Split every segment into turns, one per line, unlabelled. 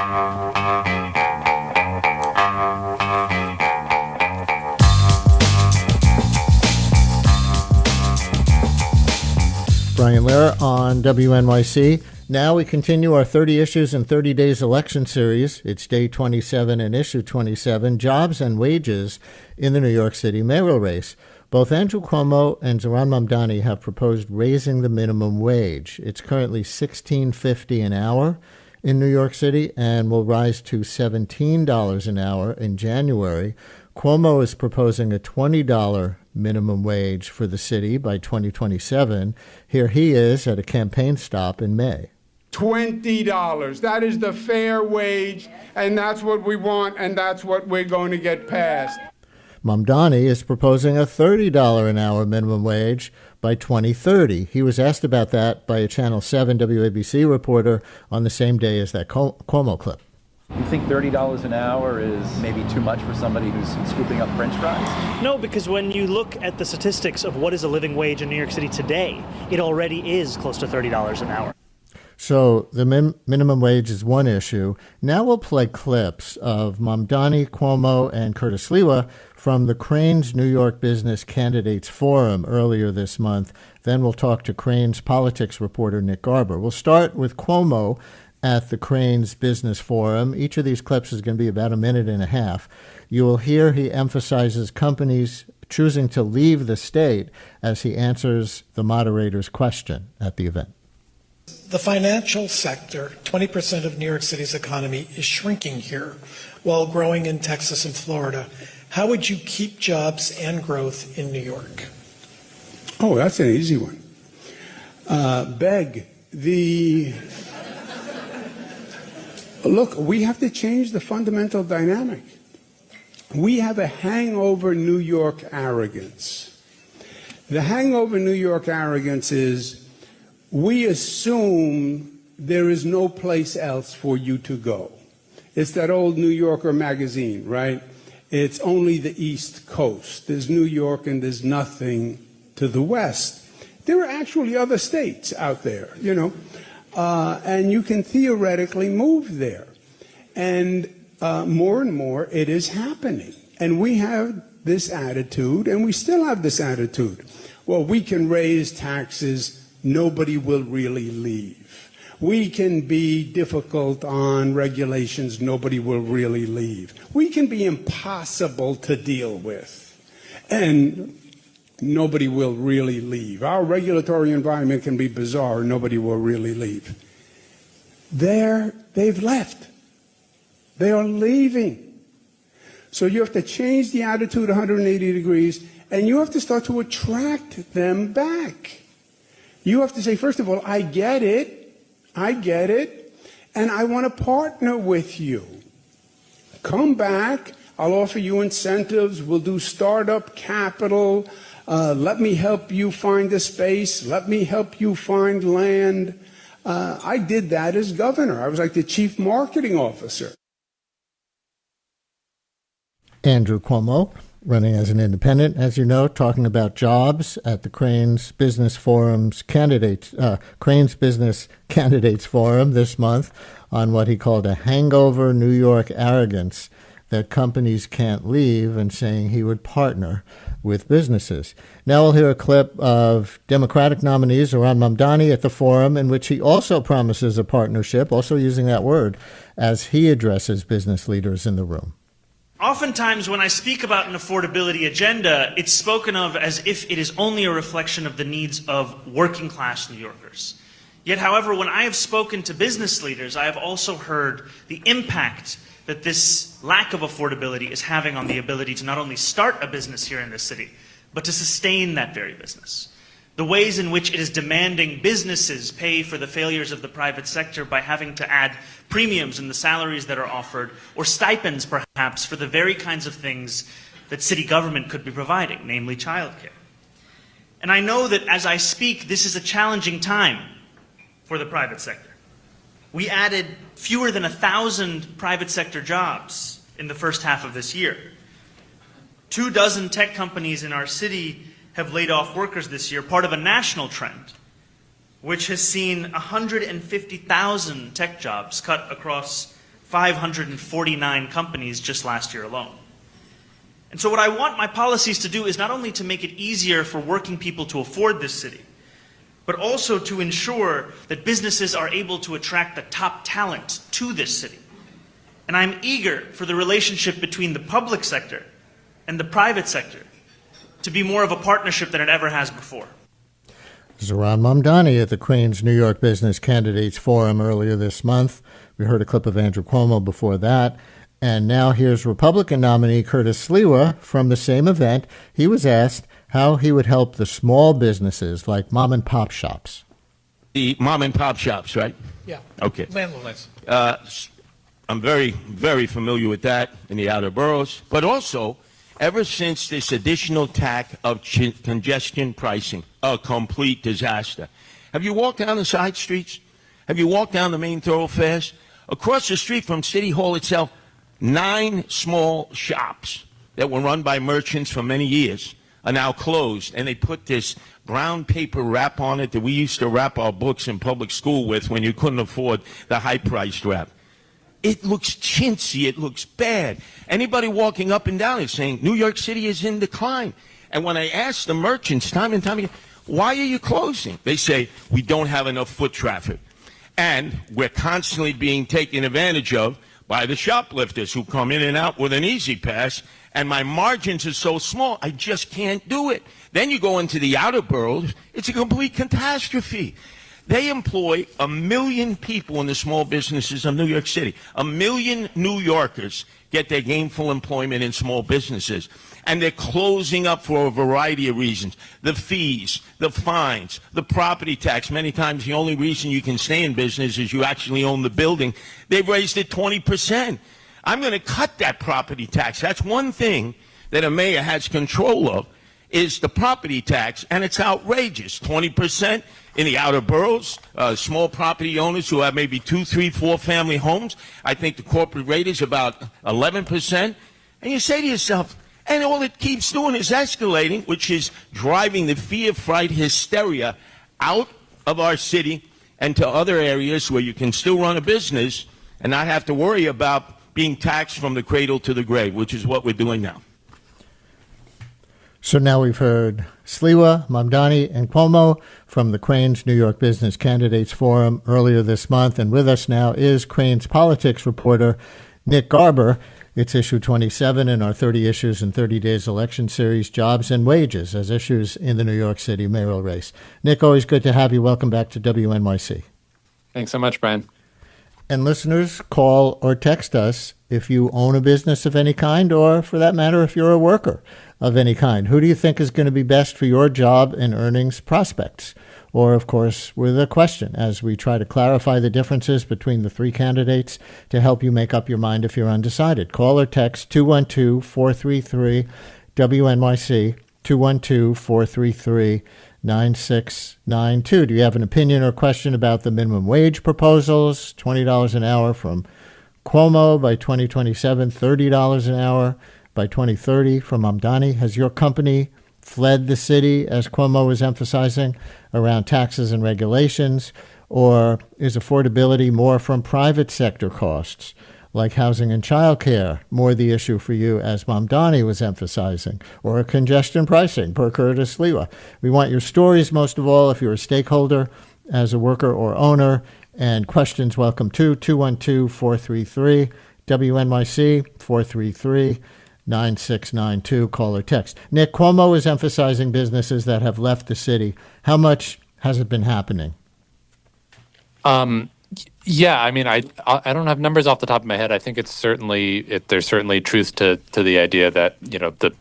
Brian Lehrer on WNYC. Now we continue our 30 Issues in 30 Days election series. It's day 27 and issue 27, Jobs and Wages in the New York City mayoral race. Both Andrew Cuomo and Zohran Mamdani have proposed raising the minimum wage. It's currently $16.50 an hour in New York City and will rise to $17 an hour in January. Cuomo is proposing a $20 minimum wage for the city by 2027. Here he is at a campaign stop in May.
$20. That is the fair wage, and that's what we want, and that's what we're going to get passed.
Mamdani is proposing a $30 an hour minimum wage by 2030. He was asked about that by a Channel 7 WABC reporter on the same day as that Cuomo clip.
You think $30 an hour is maybe too much for somebody who's scooping up French fries?
No, because when you look at the statistics of what is a living wage in New York City today, it already is close to $30 an hour.
So the minimum wage is one issue. Now we'll play clips of Mamdani, Cuomo, and Curtis Sliwa from the Crain's New York Business Candidates Forum earlier this month. Then we'll talk to Crain's politics reporter Nick Garber. We'll start with Cuomo at the Crain's Business Forum. Each of these clips is going to be about a minute and a half. You will hear he emphasizes companies choosing to leave the state as he answers the moderator's question at the event.
The financial sector, 20% of New York City's economy, is shrinking here while growing in Texas and Florida. How would you keep jobs and growth in New York?
Oh, that's an easy one. Look, we have to change the fundamental dynamic. We have a hangover New York arrogance. The hangover New York arrogance is we assume there is no place else for you to go. It's that old New Yorker magazine, right? It's only the East Coast. There's New York and there's nothing to the West. There are actually other states out there, you know, and you can theoretically move there. And more it is happening. And we have this attitude, and we still have this attitude. Well, we can raise taxes, nobody will really leave. We can be difficult on regulations, nobody will really leave. We can be impossible to deal with, and nobody will really leave. Our regulatory environment can be bizarre, nobody will really leave. They've left. They are leaving. So you have to change the attitude 180 degrees, and you have to start to attract them back. You have to say, first of all, I get it, and I want to partner with you. Come back, I'll offer you incentives, we'll do startup capital, let me help you find a space, let me help you find land. I did that as governor. I was like the chief marketing officer.
Andrew Cuomo, running as an independent, as you know, talking about jobs at the Crain's Business Candidates Forum this month on what he called a hangover New York arrogance that companies can't leave, and saying he would partner with businesses. Now we'll hear a clip of Democratic nominee Zohran Mamdani at the forum, in which he also promises a partnership, also using that word, as he addresses business leaders in the room.
Oftentimes when I speak about an affordability agenda, it's spoken of as if it is only a reflection of the needs of working class New Yorkers. Yet, however, when I have spoken to business leaders, I have also heard the impact that this lack of affordability is having on the ability to not only start a business here in this city, but to sustain that very business. The ways in which it is demanding businesses pay for the failures of the private sector by having to add premiums in the salaries that are offered, or stipends perhaps for the very kinds of things that city government could be providing, namely childcare. And I know that as I speak, this is a challenging time for the private sector. We added fewer than 1,000 private sector jobs in the first half of this year. 24 tech companies in our city have laid off workers this year, part of a national trend, which has seen 150,000 tech jobs cut across 549 companies just last year alone. And so what I want my policies to do is not only to make it easier for working people to afford this city, but also to ensure that businesses are able to attract the top talent to this city. And I'm eager for the relationship between the public sector and the private sector to be more of a partnership than it ever has before.
Zohran Mamdani at the Crain's New York Business Candidates Forum earlier this month. We heard a clip of Andrew Cuomo before that. And now here's Republican nominee Curtis Sliwa from the same event. He was asked how he would help the small businesses like mom and pop shops.
The mom and pop shops, right?
Yeah.
Okay.
Landlords.
I'm very, very familiar with that in the outer boroughs. But also, ever since this additional tack of congestion pricing, a complete disaster. Have you walked down the side streets? Have you walked down the main thoroughfares? Across the street from City Hall itself, 9 small shops that were run by merchants for many years are now closed, and they put this brown paper wrap on it that we used to wrap our books in public school with when you couldn't afford the high-priced wrap. It looks chintzy. It looks bad. Anybody walking up and down is saying New York City is in decline. And when I ask the merchants time and time again, why are you closing? They say, we don't have enough foot traffic. And we're constantly being taken advantage of by the shoplifters who come in and out with an easy pass, and my margins are so small, I just can't do it. Then you go into the outer boroughs, it's a complete catastrophe. They employ 1 million people in the small businesses of New York City. 1 million New Yorkers get their gainful employment in small businesses. And they're closing up for a variety of reasons. The fees, the fines, the property tax. Many times the only reason you can stay in business is you actually own the building. They've raised it 20%. I'm going to cut that property tax. That's one thing that a mayor has control of, is the property tax, and it's outrageous. 20% in the outer boroughs, small property owners who have maybe 2, 3, 4 family homes. I think the corporate rate is about 11%. And you say to yourself, and all it keeps doing is escalating, which is driving the fear, fright, hysteria out of our city and to other areas where you can still run a business and not have to worry about being taxed from the cradle to the grave, which is what we're doing now.
So now we've heard Sliwa, Mamdani, and Cuomo from the Crain's New York Business Candidates Forum earlier this month. And with us now is Crain's politics reporter, Nick Garber. It's issue 27 in our 30 Issues in 30 Days election series, Jobs and Wages, as issues in the New York City mayoral race. Nick, always good to have you. Welcome back to WNYC.
Thanks so much, Brian.
And listeners, call or text us if you own a business of any kind, or for that matter, if you're a worker of any kind. Who do you think is going to be best for your job and earnings prospects? Or, of course, with a question as we try to clarify the differences between the 3 candidates to help you make up your mind if you're undecided. Call or text 212-433-WNYC, 212-433-9692. Do you have an opinion or question about the minimum wage proposals? $20 an hour from Cuomo by 2027, $30 an hour by 2030 from Mamdani. Has your company fled the city, as Cuomo was emphasizing, around taxes and regulations? Or is affordability more from private sector costs, like housing and childcare, more the issue for you, as Mamdani was emphasizing? Or congestion pricing, per Curtis Sliwa? We want your stories, most of all, if you're a stakeholder, as a worker or owner. And questions welcome too, 212-433-WNYC, 433-9692, call or text. Nick, Cuomo is emphasizing businesses that have left the city. How much has it been happening?
Yeah, I mean, I don't have numbers off the top of my head. I think there's certainly truth to the idea that, you know, the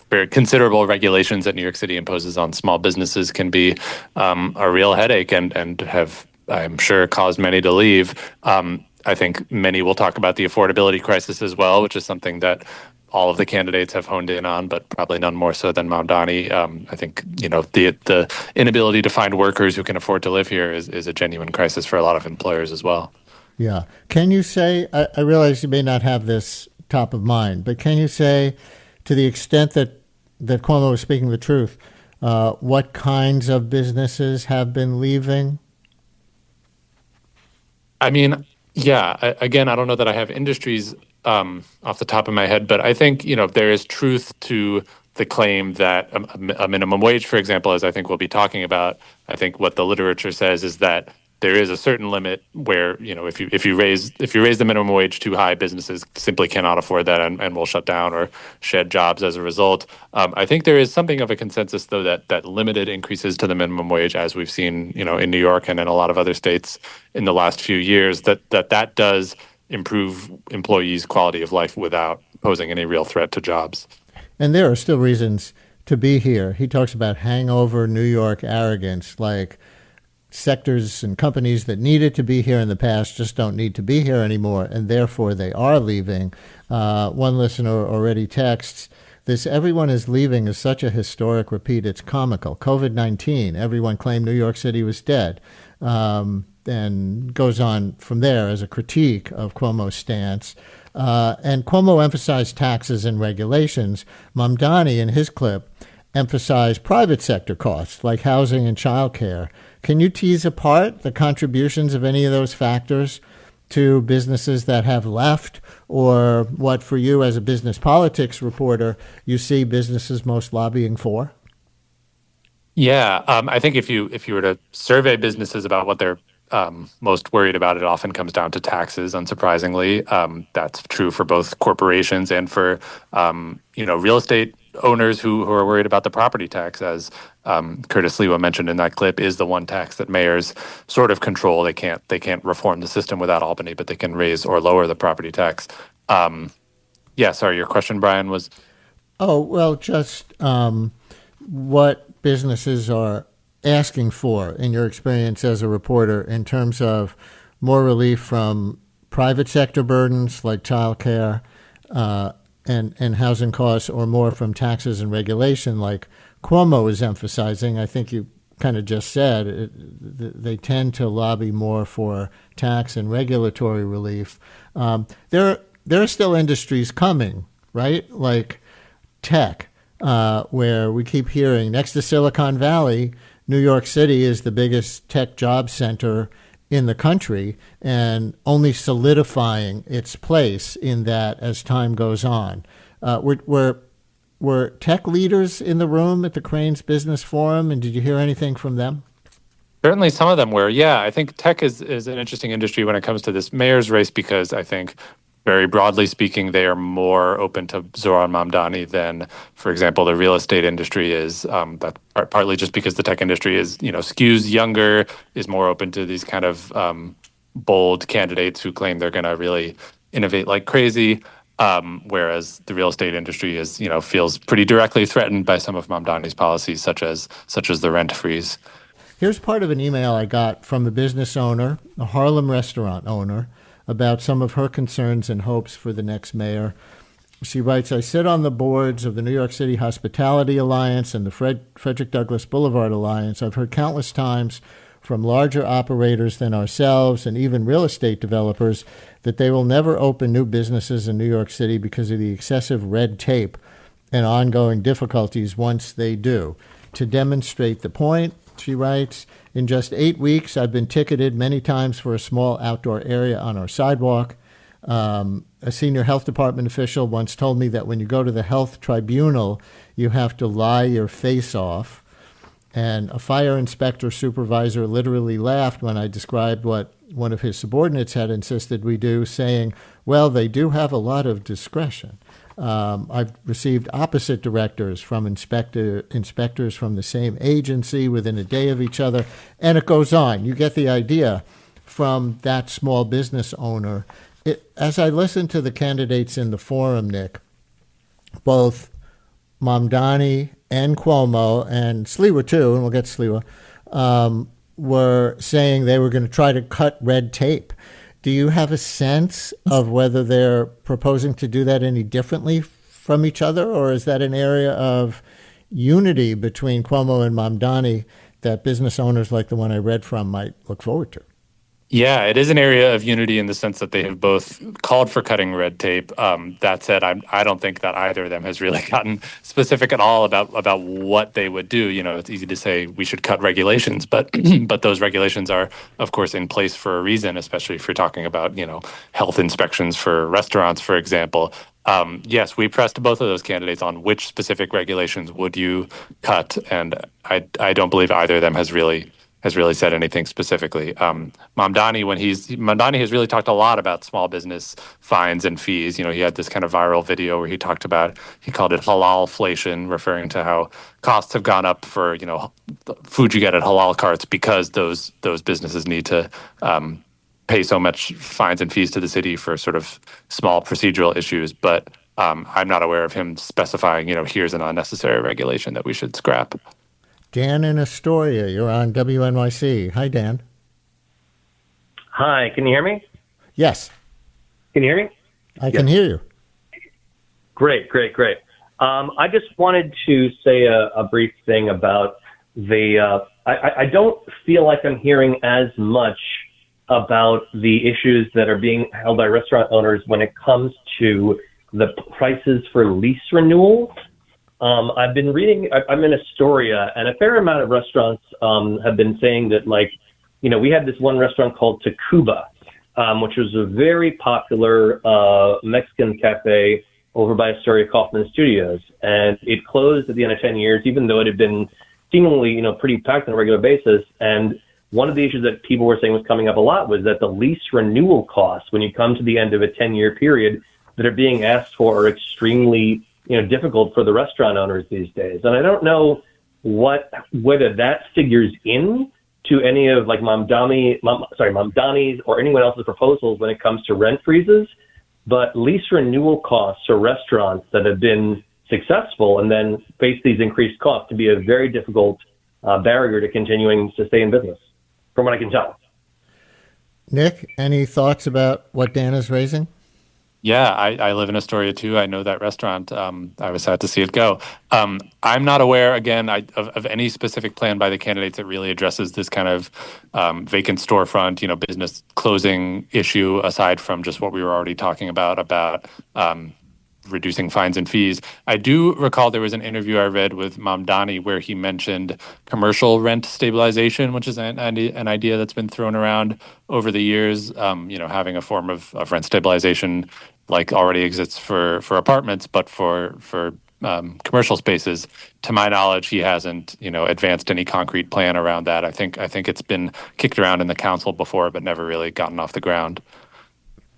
very considerable regulations that New York City imposes on small businesses can be a real headache and have, I'm sure, caused many to leave. I think many will talk about the affordability crisis as well, which is something that all of the candidates have honed in on, but probably none more so than Mamdani. I think, you know, the inability to find workers who can afford to live here is a genuine crisis for a lot of employers as well.
Yeah. Can you say, I realize you may not have this top of mind, but can you say, to the extent that Cuomo is speaking the truth, what kinds of businesses have been leaving?
I mean, Yeah, again, I don't know that I have industries off the top of my head, but I think, there is truth to the claim that a minimum wage, for example, as I think we'll be talking about, I think what the literature says is that there is a certain limit where, if you raise the minimum wage too high, businesses simply cannot afford that and will shut down or shed jobs as a result. I think there is something of a consensus, though, that limited increases to the minimum wage, as we've seen, in New York and in a lot of other states in the last few years, that does improve employees' quality of life without posing any real threat to jobs.
And there are still reasons to be here. He talks about hangover New York arrogance, like sectors and companies that needed to be here in the past just don't need to be here anymore, and therefore they are leaving. One listener already texts, this everyone is leaving is such a historic repeat, it's comical. COVID-19, everyone claimed New York City was dead. And goes on from there as a critique of Cuomo's stance. And Cuomo emphasized taxes and regulations. Mamdani, in his clip, emphasized private sector costs like housing and childcare. Can you tease apart the contributions of any of those factors to businesses that have left, or what, for you as a business politics reporter, you see businesses most lobbying for?
Yeah, I think if you were to survey businesses about what they're most worried about, it often comes down to taxes. Unsurprisingly, that's true for both corporations and for real estate owners who are worried about the property tax, as Curtis Lewa mentioned in that clip, is the one tax that mayors sort of control. They can't reform the system without Albany, but they can raise or lower the property tax. Sorry, your question, Brian, was?
Oh, well, just what businesses are asking for, in your experience as a reporter, in terms of more relief from private sector burdens like childcare and housing costs, or more from taxes and regulation like Cuomo is emphasizing. I think you kind of just said they tend to lobby more for tax and regulatory relief. There are still industries coming, right? Like tech, where we keep hearing next to Silicon Valley, New York City is the biggest tech job center in the country, and only solidifying its place in that as time goes on. Were tech leaders in the room at the Crain's Business Forum, and did you hear anything from them?
Certainly some of them were. Yeah, I think tech is an interesting industry when it comes to this mayor's race, because I think, very broadly speaking, they are more open to Zohran Mamdani than, for example, the real estate industry is. That partly just because the tech industry is, skews younger, is more open to these kind of bold candidates who claim they're going to really innovate like crazy. Whereas the real estate industry is, feels pretty directly threatened by some of Mamdani's policies, such as the rent freeze.
Here's part of an email I got from a business owner, a Harlem restaurant owner, about some of her concerns and hopes for the next mayor. She writes, I sit on the boards of the New York City Hospitality Alliance and the Frederick Douglass Boulevard Alliance. I've heard countless times from larger operators than ourselves and even real estate developers that they will never open new businesses in New York City because of the excessive red tape and ongoing difficulties once they do. To demonstrate the point, she writes, in just 8 weeks, I've been ticketed many times for a small outdoor area on our sidewalk. A senior health department official once told me that when you go to the health tribunal, you have to lie your face off. And a fire inspector supervisor literally laughed when I described what one of his subordinates had insisted we do, saying, well, they do have a lot of discretion. I've received opposite directors from inspectors from the same agency within a day of each other, and it goes on. You get the idea from that small business owner. As I listened to the candidates in the forum, Nick, both Mamdani and Cuomo, and Sliwa too, and we'll get to Sliwa, were saying they were going to try to cut red tape. Do you have a sense of whether they're proposing to do that any differently from each other, or is that an area of unity between Cuomo and Mamdani that business owners like the one I read from might look forward to?
Yeah, it is an area of unity in the sense that they have both called for cutting red tape. That said, I don't think that either of them has really gotten specific at all about what they would do. It's easy to say we should cut regulations, but but those regulations are, of course, in place for a reason, especially if you're talking about health inspections for restaurants, for example. Yes, we pressed both of those candidates on which specific regulations would you cut, and I don't believe either of them has really said anything specifically. Mamdani has really talked a lot about small business fines and fees. He had this kind of viral video where he called it halalflation, referring to how costs have gone up for food you get at halal carts because those businesses need to pay so much fines and fees to the city for sort of small procedural issues. But I'm not aware of him specifying, here's an unnecessary regulation that we should scrap.
Dan in Astoria, you're on WNYC. Hi, Dan.
Hi, can you hear me?
Yes.
Can you hear me?
I can hear you.
Great. I just wanted to say a brief thing about I don't feel like I'm hearing as much about the issues that are being held by restaurant owners when it comes to the prices for lease renewals. I've been reading, I'm in Astoria, and a fair amount of restaurants have been saying that, we had this one restaurant called Tacuba, which was a very popular Mexican cafe over by Astoria Kaufman Studios. And it closed at the end of 10 years, even though it had been seemingly, pretty packed on a regular basis. And one of the issues that people were saying was coming up a lot was that the lease renewal costs, when you come to the end of a 10-year period, that are being asked for are extremely difficult for the restaurant owners these days. And I don't know whether that figures in to any of Mamdani's or anyone else's proposals when it comes to rent freezes, but lease renewal costs for restaurants that have been successful and then face these increased costs to be a very difficult barrier to continuing to stay in business, from what I can tell.
Nick, any thoughts about what Dan is raising?
Yeah, I live in Astoria too. I know that restaurant. I was sad to see it go. I'm not aware, again, of any specific plan by the candidates that really addresses this kind of vacant storefront, business closing issue, aside from just what we were already talking about reducing fines and fees. I do recall there was an interview I read with Mamdani where he mentioned commercial rent stabilization, which is an idea that's been thrown around over the years. Having a form of rent stabilization like already exists for apartments, but for commercial spaces. To my knowledge, he hasn't advanced any concrete plan around that. I think it's been kicked around in the council before, but never really gotten off the ground.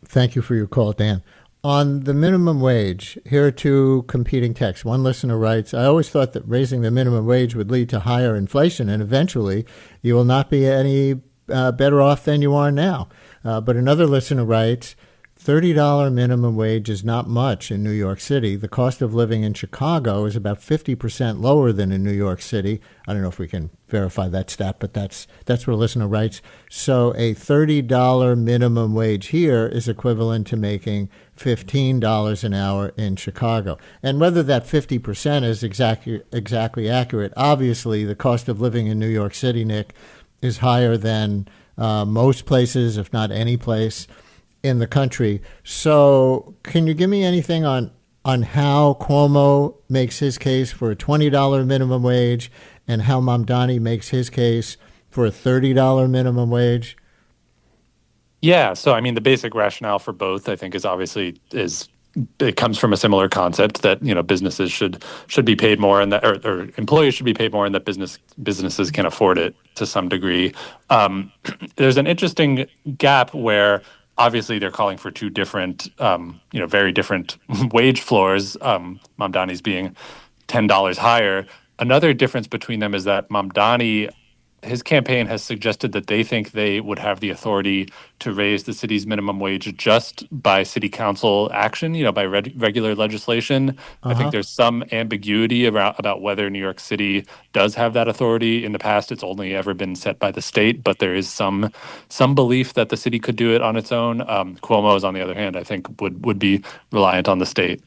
Thank you for your call, Dan. On the minimum wage, here are two competing texts. One listener writes, I always thought that raising the minimum wage would lead to higher inflation, and eventually you will not be any better off than you are now. But another listener writes, $30 minimum wage is not much in New York City. The cost of living in Chicago is about 50% lower than in New York City. I don't know if we can verify that stat, but that's what a listener writes. So a $30 minimum wage here is equivalent to making $15 an hour in Chicago. And whether that 50% is exactly accurate, obviously the cost of living in New York City, Nick, is higher than most places, if not any place in the country. So can you give me anything on how Cuomo makes his case for a $20 minimum wage and how Mamdani makes his case for a $30 minimum wage?
Yeah, so I mean, the basic rationale for both, I think, is it comes from a similar concept that businesses should be paid more, and that or employees should be paid more, and that businesses can afford it to some degree. There's an interesting gap where obviously they're calling for two different, very different wage floors. Mamdani's being $10 higher. Another difference between them is that Mamdani, his campaign has suggested that they think they would have the authority to raise the city's minimum wage just by city council action, by regular legislation. I think there's some ambiguity about whether New York City does have that authority. In the past, it's only ever been set by the state, but there is some belief that the city could do it on its own. Cuomo's, on the other hand, I think would be reliant on the state,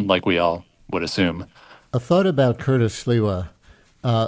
like we all would assume.
A thought about Curtis Sliwa,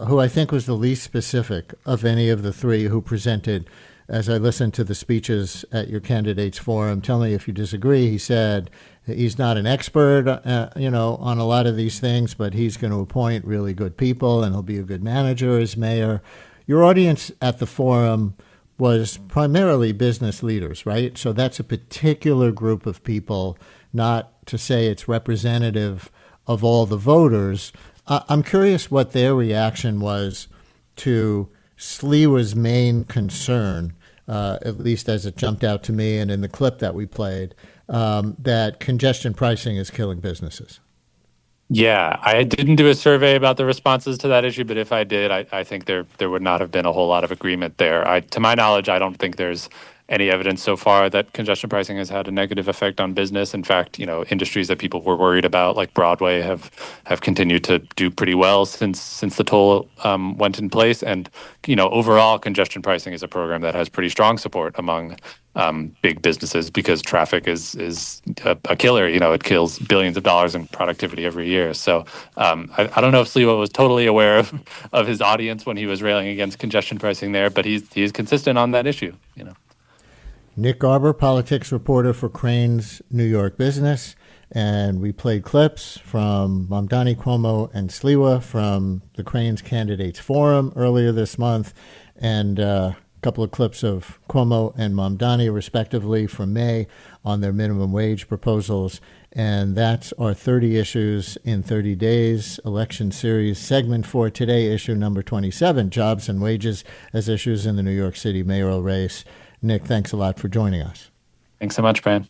who I think was the least specific of any of the three who presented as I listened to the speeches at your candidates forum, tell me if you disagree. He said he's not an expert, on a lot of these things, but he's going to appoint really good people and he'll be a good manager as mayor. Your audience at the forum was primarily business leaders, right? So that's a particular group of people, not to say it's representative of all the voters. I'm curious what their reaction was to Sliwa's main concern, at least as it jumped out to me and in the clip that we played, that congestion pricing is killing businesses.
Yeah, I didn't do a survey about the responses to that issue, but if I did, I think there would not have been a whole lot of agreement there. To my knowledge, I don't think there's any evidence so far that congestion pricing has had a negative effect on business. In fact, industries that people were worried about, like Broadway, have continued to do pretty well since the toll went in place. And overall, congestion pricing is a program that has pretty strong support among big businesses because traffic is a killer. It kills billions of dollars in productivity every year. So I don't know if Sliwa was totally aware of his audience when he was railing against congestion pricing there, but he's consistent on that issue.
Nick Garber, politics reporter for Crain's New York Business, and we played clips from Mamdani, Cuomo, and Sliwa from the Crain's Candidates Forum earlier this month, and a couple of clips of Cuomo and Mamdani, respectively, from May on their minimum wage proposals. And that's our 30 Issues in 30 Days election series segment for today, issue number 27, Jobs and Wages as Issues in the New York City Mayoral Race. Nick, thanks a lot for joining us.
Thanks so much, Brian.